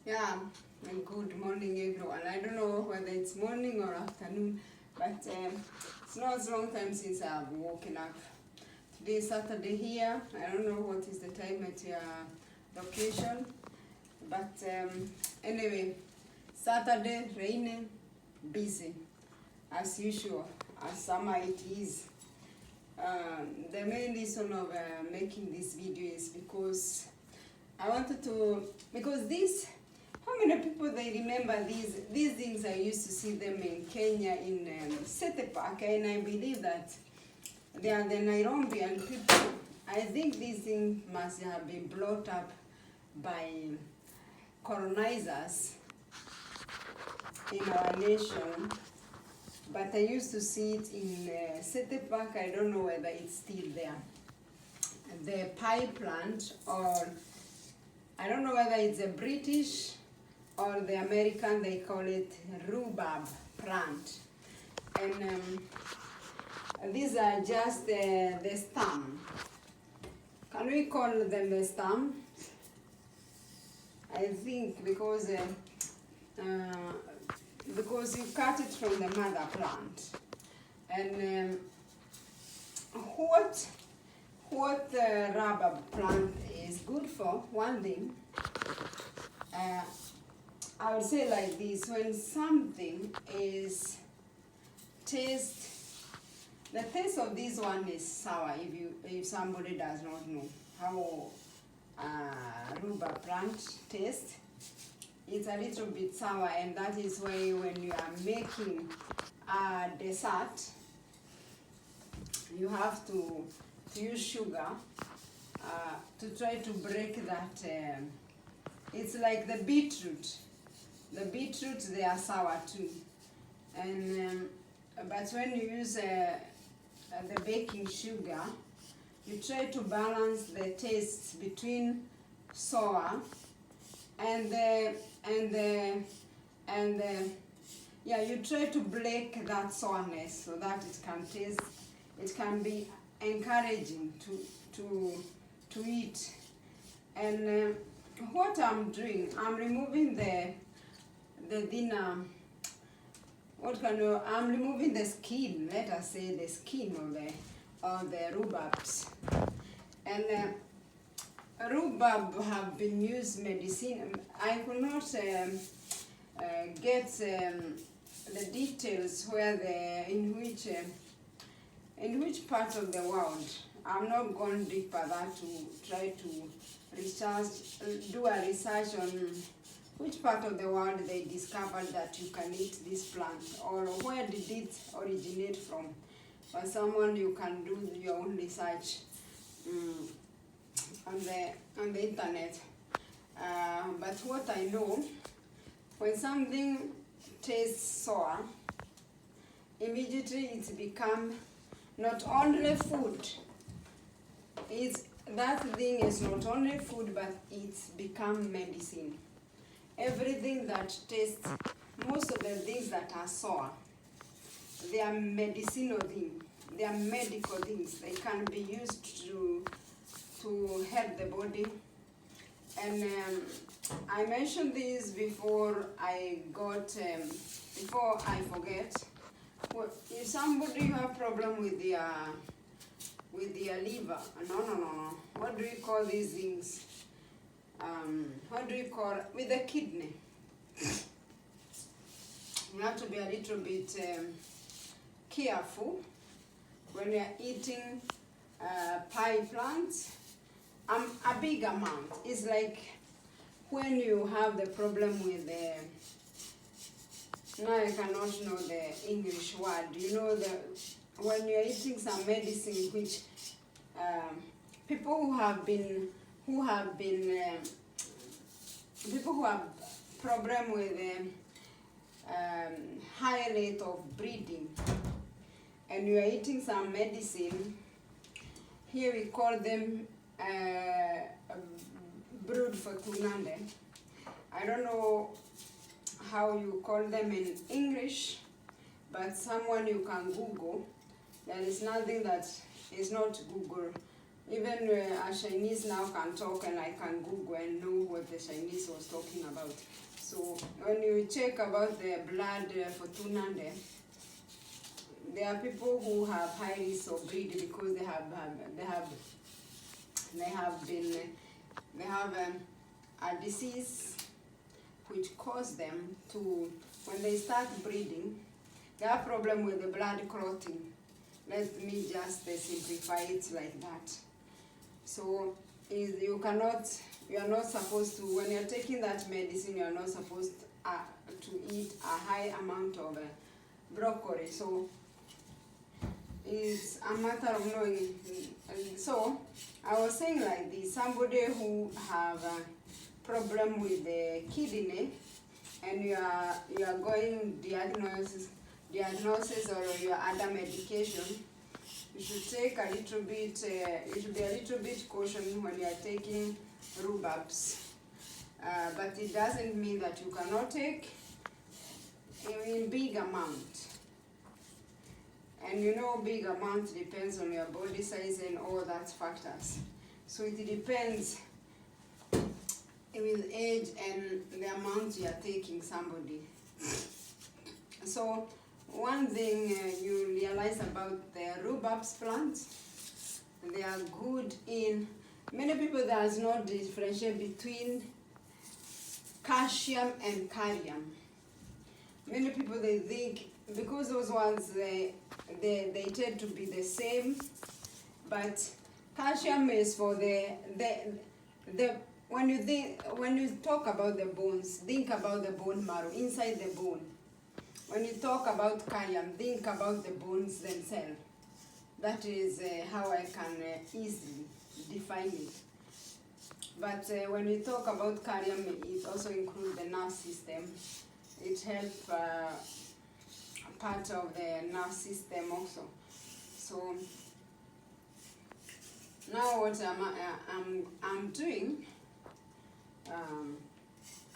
Yeah, and good morning everyone. I don't know whether it's morning or afternoon, but it's not a long time since I've woken up. Today is Saturday here. I don't know what is the time at your location, but anyway, Saturday, raining, busy, as usual, as summer it is. The main reason of making this video is because I wanted to, because this, how many people they remember these things? I used to see them in Kenya in City Park, and I believe that they are the Nairobian people. I think these things must have been brought up by colonizers in our nation, but I used to see it in City Park. I don't know whether it's still there. The pie plant, or I don't know whether it's a British or the American, they call it rhubarb plant. And these are just the stem. Can we call them the stem? I think because you cut it from the mother plant. And what the rhubarb plant is good for, one thing, I would say like this: when something is the taste of this one is sour. If somebody does not know how rhubarb plant tastes, it's a little bit sour, and that is why when you are making a dessert, you have to use sugar to try to break that. It's like the beetroot. The beetroot, they are sour too. And but when you use the baking sugar, you try to balance the taste between sour and you try to break that sourness so that it can be encouraging to eat. And what I'm doing, I'm removing the thinner, I'm removing the skin, let us say the skin of the rhubarbs. And rhubarb have been used medicine. I could not get the details in which part of the world. I'm not going deeper that to try to do a research on which part of the world they discovered that you can eat this plant, or where did it originate from. For someone, you can do your own research on the internet. But what I know, when something tastes sour, immediately it's become not only food. That thing is not only food, but it's become medicine. Everything that tastes, most of the things that are sour, they are medicinal things. They are medical things. They can be used to help the body. And I mentioned this before I forget. If somebody have problem with their liver, no. What do you call these things? What do you call with the kidney? You have to be a little bit careful when you're eating pie plants. A big amount. It's like when you have the problem with now I cannot know the English word. You know, when you're eating some medicine which people who have problem with high rate of bleeding, and you are eating some medicine. Here we call them brood for tunande. I don't know how you call them in English, but someone you can Google. There is nothing that is not Even a Chinese now can talk, and I can Google and know what the Chinese was talking about. So when you check about the blood for Tunande, there are people who have high risk of breeding because they have a disease which cause them to, when they start breeding, they have problem with the blood clotting. Let me just simplify it like that. So you are not supposed to, when you're taking that medicine, you are not supposed to eat a high amount of broccoli. So it's a matter of knowing. So I was saying like this, somebody who have a problem with the kidney, and you are going diagnosis or your other medication, you should take a little bit, you should be a little bit cautious when you are taking rhubarbs. But it doesn't mean that you cannot take in big amount. And you know, big amount depends on your body size and all that factors. So it depends with age and the amount you are taking somebody. So one thing you realize about the rhubarbs plants, they are good in, many people does not differentiate between calcium and kalium. Many people, they think, because those ones, they tend to be the same, but calcium is for when you talk about the bones, think about the bone marrow, inside the bone. When you talk about kalium, think about the bones themselves. That is how I can easily define it. But when you talk about kalium, it also includes the nerve system. It helps part of the nerve system also. So now what I'm doing,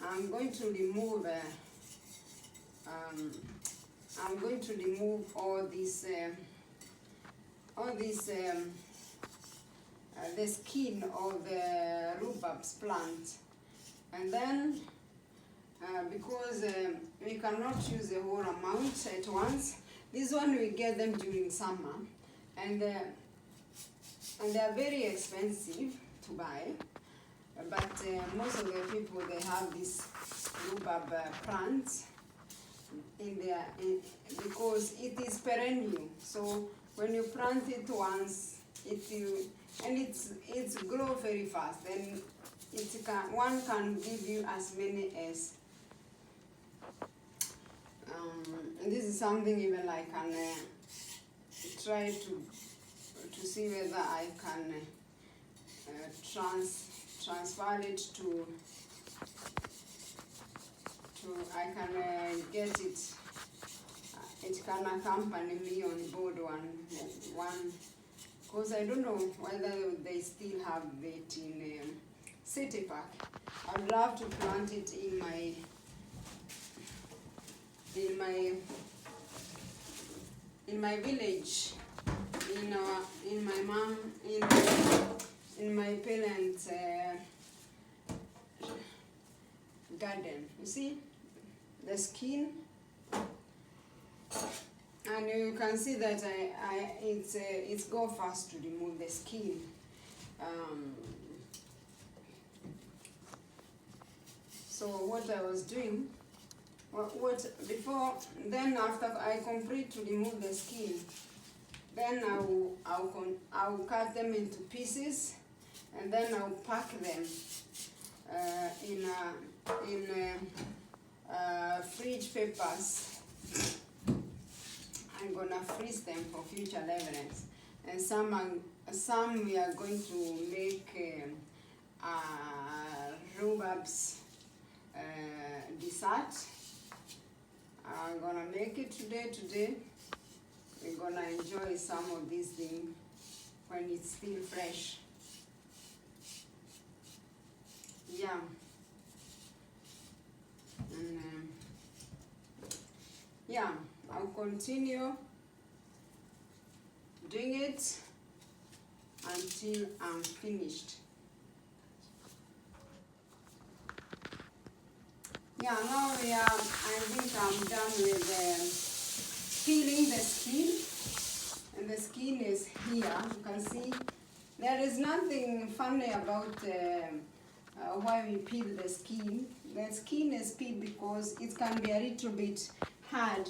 I'm going to remove all this the skin of the rhubarbs plant, and then because we cannot use the whole amount at once. This one we get them during summer, and they are very expensive to buy. But most of the people, they have this rhubarb plants in their because it is perennial. So when you plant it once, it's grow very fast, and one can give you as many as. This is something even I can try to see whether I can transfer it to I can get it. It can accompany me on board one because I don't know whether they still have it in City Park. I'd love to plant it in my village, in my parents' garden. You see the skin, and you can see that it's go fast to remove the skin. So what I was doing, then after I complete to remove the skin, then I'll cut them into pieces, and then I'll pack them in fridge papers. I'm gonna freeze them for future reference, and some we are going to make rhubarbs dessert. I'm gonna make it today. We're gonna enjoy some of these things when it's still fresh. Yeah. And yeah, I'll continue doing it until until I'm finished. Yeah, now I think I'm done with peeling the skin. And the skin is here. You can see there is nothing funny about why we peel the skin. The skin is peeled because it can be a little bit hard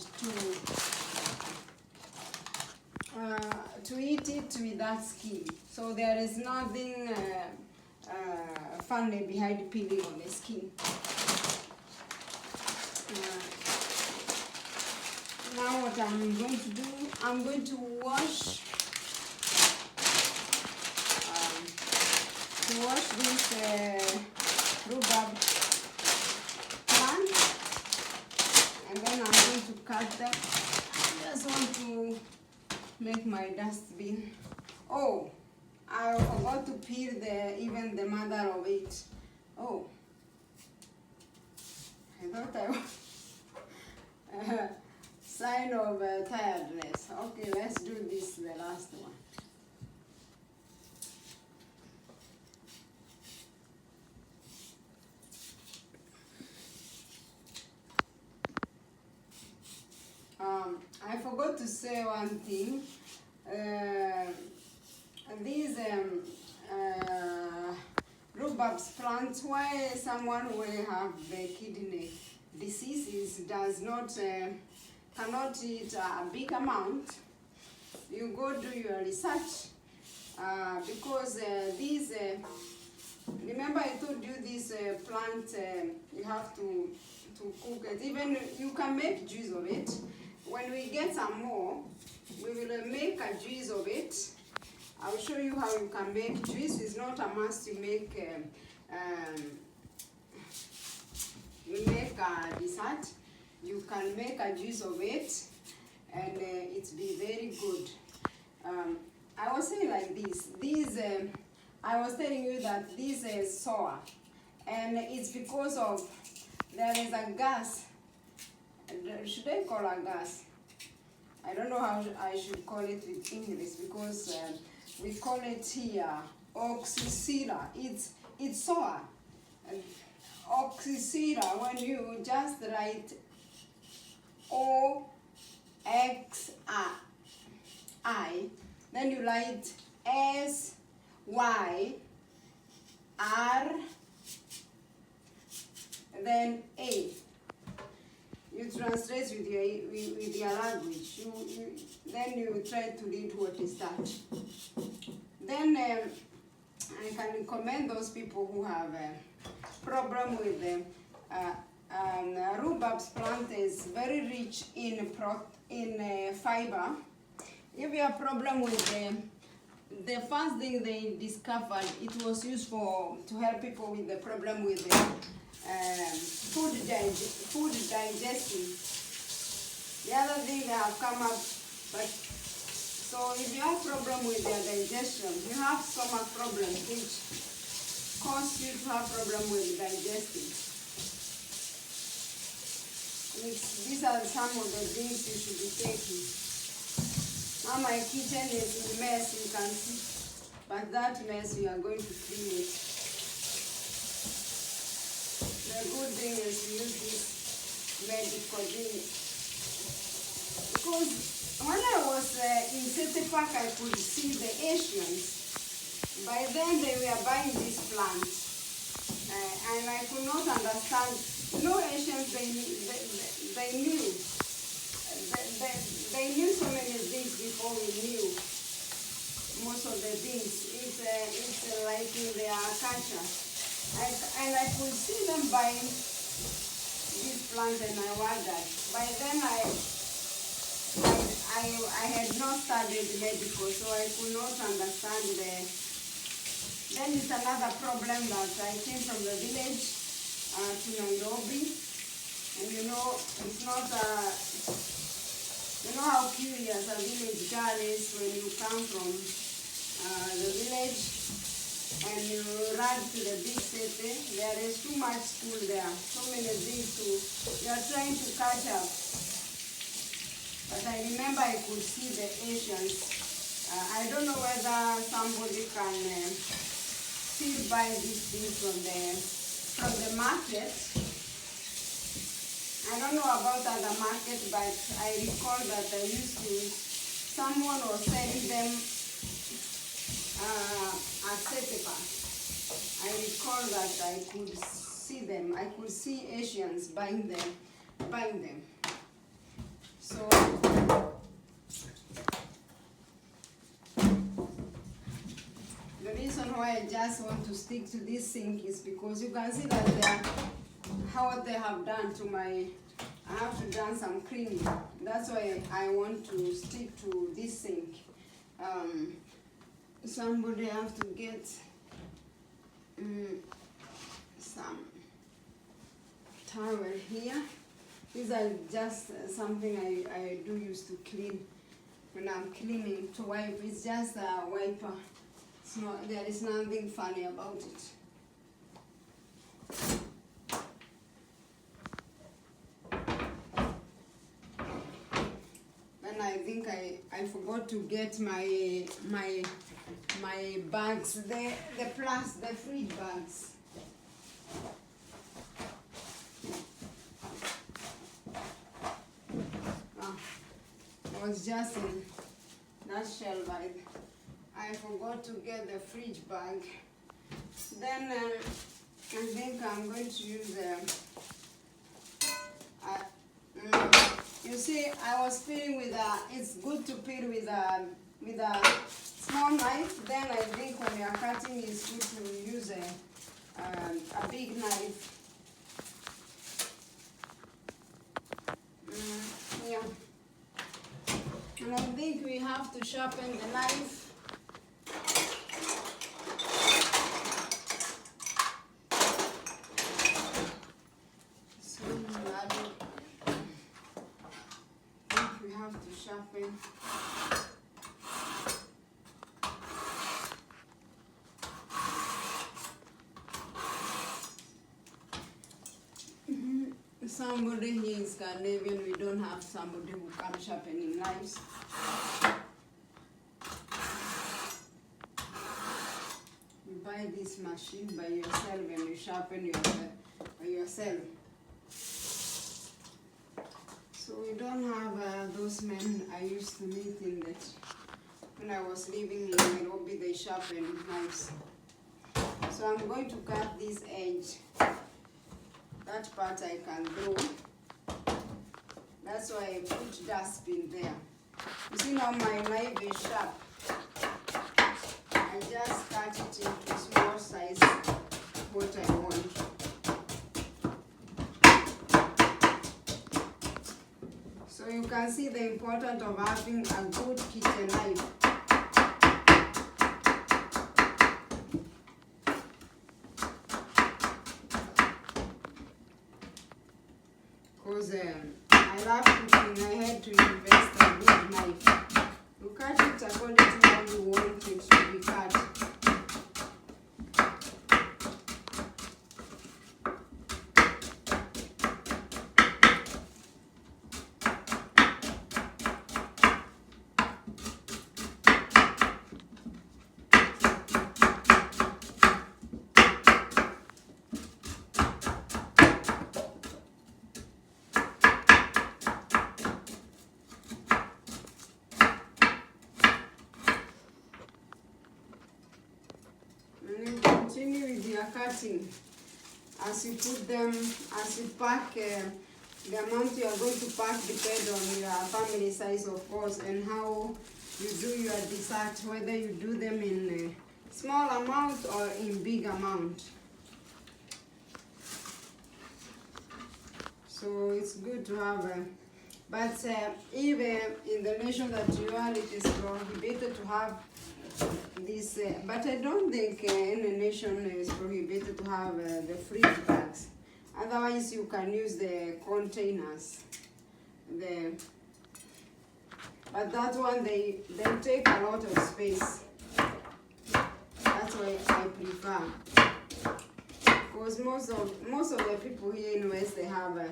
to eat it with that skin. So there is nothing funny behind peeling on the skin. Now what I'm going to do, I'm going to wash this rhubarb plant, and then I'm going to cut them. I just want to make my dustbin. Oh, I forgot to peel even the mother of it. Oh, I thought I was sign of tiredness. Okay, let's do this, the last one. I forgot to say one thing. These rhubarb plants, why someone who have the kidney diseases does not cannot eat a big amount, you go do your research, because these, remember I told you this plant, you have to cook it. Even you can make juice of it. When we get some more, we will make a juice of it. I'll show you how you can make juice. It's not a must to make a dessert. You can make a juice of it, and it's be very good. I was saying like this. These, I was telling you that this is sour, and it's because of there is a gas. Should I call a gas? I don't know how I should call it with English, because we call it here oxycera. It's sour. Oxycera, when you just write O-X-I, then you write S-Y-R, then A. You translate with your language. Then you try to read what is that. Then I can commend those people who have a problem with them. Rhubarb plant is very rich in fiber. If you have a problem with them, the first thing they discovered, it was used to help people with the problem with food digestion. The other thing they have come up, but so if you have problem with your digestion, you have stomach problem, which cause you to have problem with digesting. These are some of the things you should be taking. Now my kitchen is a mess, you can see, but that mess we are going to clean it. The good thing is we use this medical thing, because when I was in City Park, I could see the Asians. By then they were buying this plant, and I could not understand. No, Asians, they knew so many things before we knew most of the things. It's like in their culture. And I could see them buying this plant, and I wondered. By then I had not studied medical, so I could not understand Then it's another problem that I came from the village to Nairobi, and you know, it's not you know how curious a village girl is when you come from the village and you run to the big city. There is too much school there, so many things you are trying to catch up. But I remember I could see the Asians I don't know whether somebody can still buy these things from the market. I don't know about other market, but I recall that I used to, someone was selling them at Setepa. I recall that I could see them. I could see Asians buying them. So the reason why I just want to stick to this sink is because you can see that how they have done to my, I have to done some cleaning. That's why I want to stick to this sink. Somebody have to get some towel here. These are just something I do use to clean when I'm cleaning, to wipe. It's just a wiper. It's not, there is nothing funny about it. Then I think I forgot to get my bags, the fridge bags. It was just in that shelf. I forgot to get the fridge bag. Then I think I'm going to use you see, I was peeling with it's good to peel with a small knife. Then I think when you are cutting, it's good to use a big knife. Yeah. And I think we have to sharpen the knife. So I think we have to sharpen. Somebody here in Scandinavian, we don't have somebody who can sharpen knives. You buy this machine by yourself and you sharpen by yourself. So we don't have those men I used to meet in that. When I was living in Nairobi, they sharpen knives. So I'm going to cut this edge. That part I can do. That's why I put dustbin there. You see now my knife is sharp. I just cut it into small size, what I want. So you can see the importance of having a good kitchen knife. Because I love cooking, I had to invest a good knife. You cut it according to how you want it to be cut. Continue with your cutting. As you put them, as you pack, the amount you are going to pack depends on your family size, of course, and how you do your dessert, whether you do them in a small amount or in big amount. So it's good to have, but even in the nation that you are, it is prohibited to have this, but I don't think in a nation is prohibited to have the fridge bags. Otherwise, you can use the containers. But that one they take a lot of space. That's why I prefer. Because most of the people here in West, they have a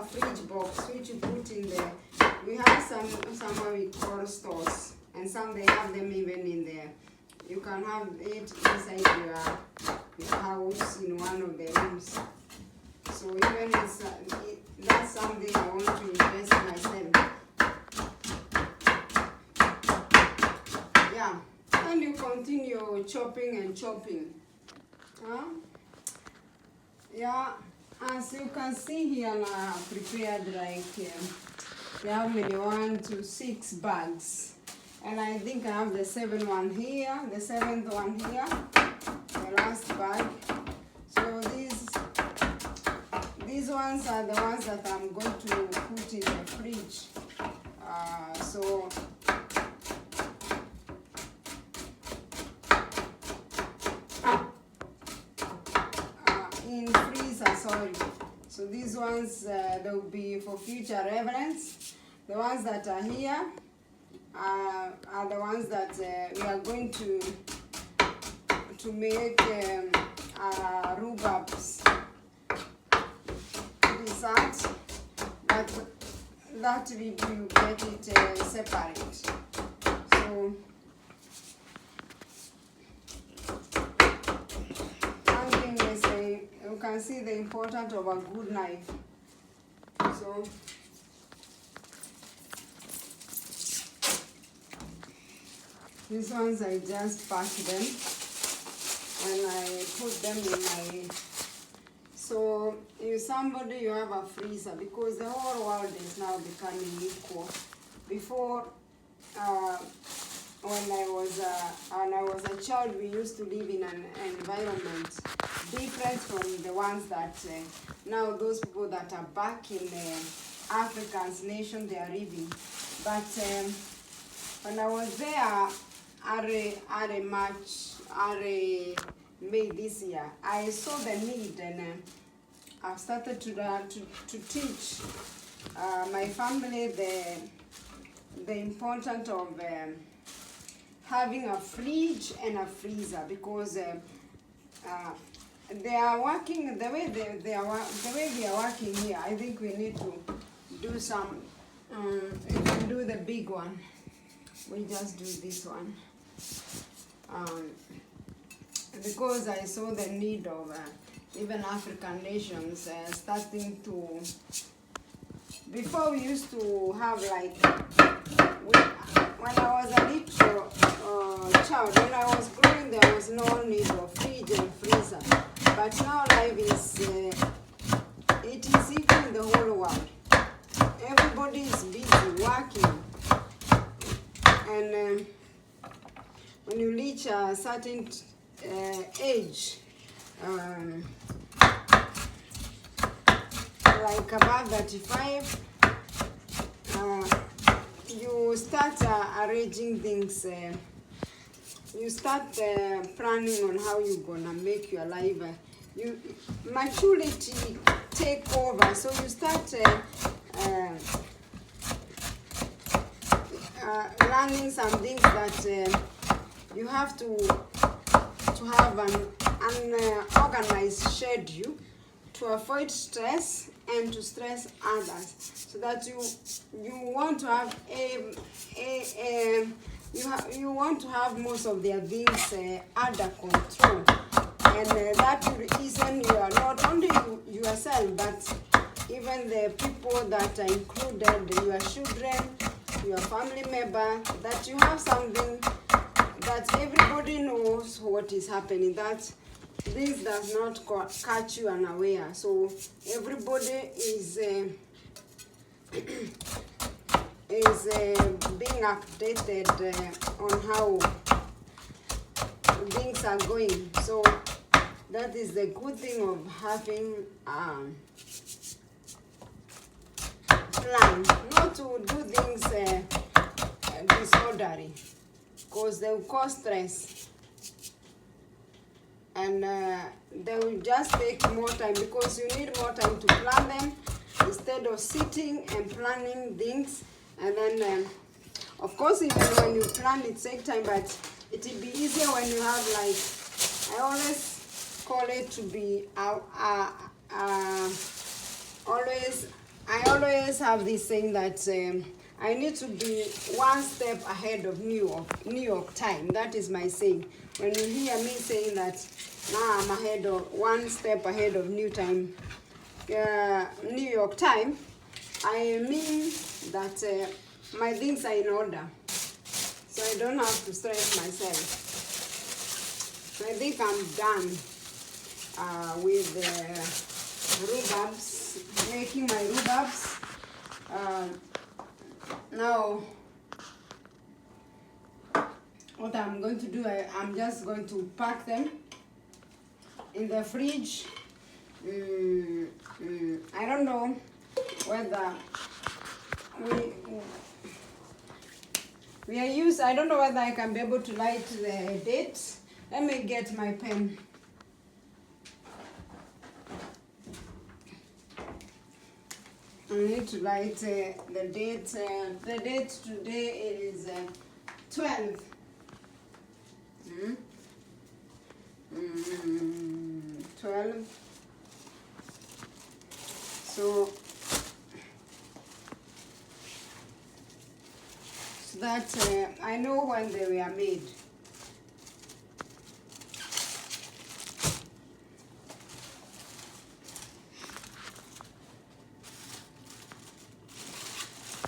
fridge box which you put in the We have some what we call stores, and some they have them even in there. You can have it inside your house in one of the rooms. So even that's something I want to invest myself. Yeah, and you continue chopping and chopping. Yeah, as you can see here, I have prepared like how many 1 to 6 bags, and I think I have the 7th one here, the 7th one here, the last bag. So these ones are the ones that I'm going to put in the fridge. In freezer, sorry. So these ones they'll be for future reference. The ones that are here are the ones that we are going to make rhubarbs dessert, but that we will get it separate. So one thing is you can see the importance of a good knife. So these ones I just pack them and I put them in my. So if somebody you have a freezer, because the whole world is now becoming equal. Before, when I was a child, we used to live in an environment different from the ones that now those people that are back in the African nation they are living. But when I was there, May this year, I saw the need, and I've started to teach my family the importance of having a fridge and a freezer, because they are working the way we are working here. I think we need to do some. We can do the big one. We just do this one. Because I saw the need of even African nations starting to. Before we used to have like, when I was a little child, when I was growing, there was no need of fridge and freezer. But now life is, it is equal in the whole world. Everybody is busy working, and when you reach a certain age, like above 35, you start arranging things. You start planning on how you're gonna make your life. Maturity take over, so you start learning some things that you have to have an organized schedule to avoid stress and to stress others, so that you want to have you want to have most of their things under control, and that will ease your, not only yourself, but even the people that are included, your children, your family member, that you have something that everybody knows what is happening, that this does not catch you unaware. So everybody is being updated on how things are going. So that is the good thing of having plan, not to do things disorderly, because they will cause stress, and they will just take more time, because you need more time to plan them instead of sitting and planning things. And then of course even when you plan it takes time, but it will be easier when you have, like, I always call it to be I always have this saying that I need to be one step ahead of New York time. That is my saying. When you hear me saying that now I'm one step ahead of New York time, I mean that my things are in order, so I don't have to stress myself. So I think I'm done with the rhubarbs, making my rhubarbs. Now, what I'm going to do, I'm just going to pack them in the fridge. I don't know whether I don't know whether I can be able to light the dates. Let me get my pen. I need to light the date. The date today is 12. 12. So that I know when they were made.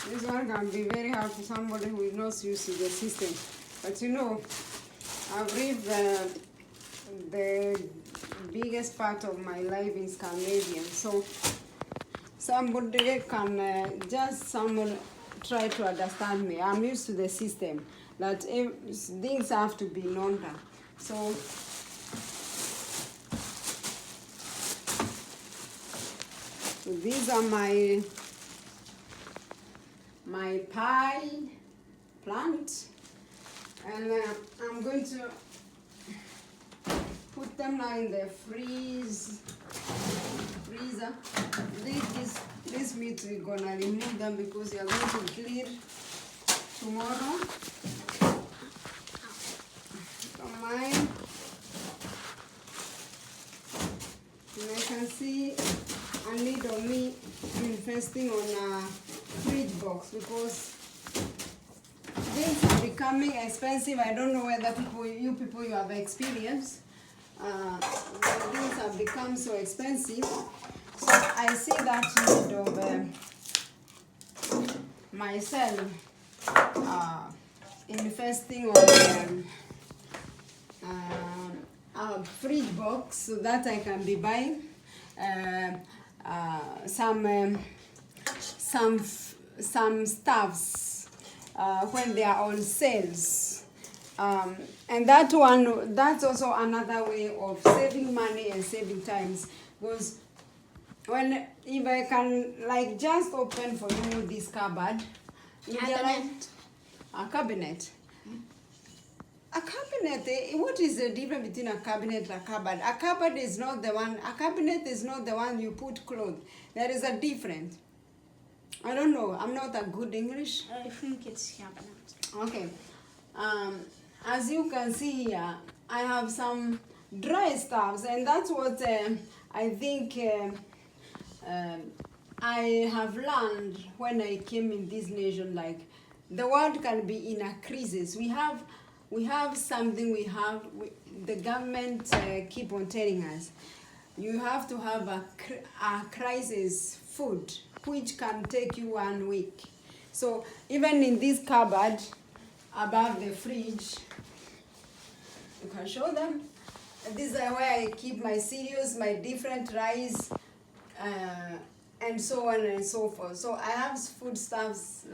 This one can be very hard for somebody who is not used to the system. But you know, I've lived the biggest part of my life in Scandinavia. So somebody can someone try to understand me. I'm used to the system that things have to be in order. So these are my pie plant, and I'm going to put them now in the freezer. This meat we're gonna remove them because we are going to clear tomorrow. Don't mind. And I can see a need of me investing on a fridge box because things are becoming expensive. I don't know whether you people have experience. Things have become so expensive. So I see that need of myself investing on a fridge box so that I can be buying some stuffs when they are on sales. And that's also another way of saving money and saving times, because if I can like just open for you this cupboard, a cabinet. A cabinet, what is the difference between a cabinet and a cupboard? A cabinet is not the one you put clothes. There is a difference. I don't know, I'm not a good English. I think it's cabinet. Okay. As you can see here, I have some dry stuffs, and that's what I think I have learned when I came in this nation. Like, the world can be in a crisis. We have something. The government keep on telling us you have to have a crisis food, which can take you 1 week. So even in this cupboard above the fridge, you can show them. This is where I keep my cereals, my different rice, and so on and so forth. So I have foodstuffs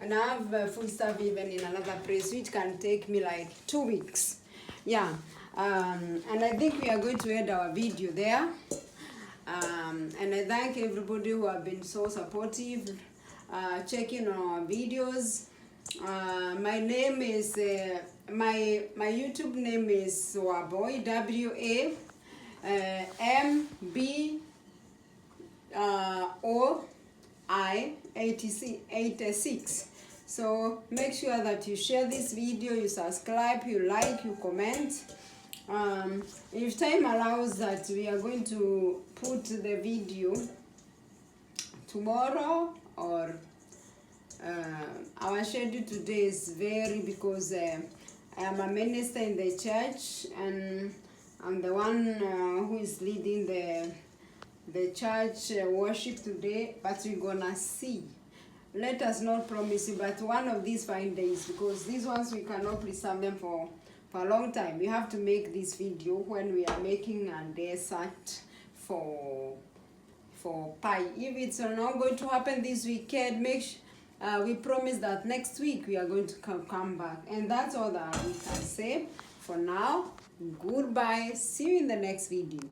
and I have food stuff even in another place, which can take me like 2 weeks. Yeah, and I think we are going to end our video there. And I thank everybody who have been so supportive, checking on our videos. My name is my YouTube name is Waboy, WAMBOI86. So make sure that you share this video, you subscribe, you like, you comment. If time allows, that we are going to put the video tomorrow or Our schedule today is very because I am a minister in the church, and I'm the one who is leading the church worship today, but we're gonna see. Let us not promise you, but one of these fine days, because these ones we cannot preserve them for a long time. We have to make this video when we are making a dessert for pie. If it's not going to happen this weekend, we promise that next week we are going to come back. And that's all that we can say for now. Goodbye. See you in the next video.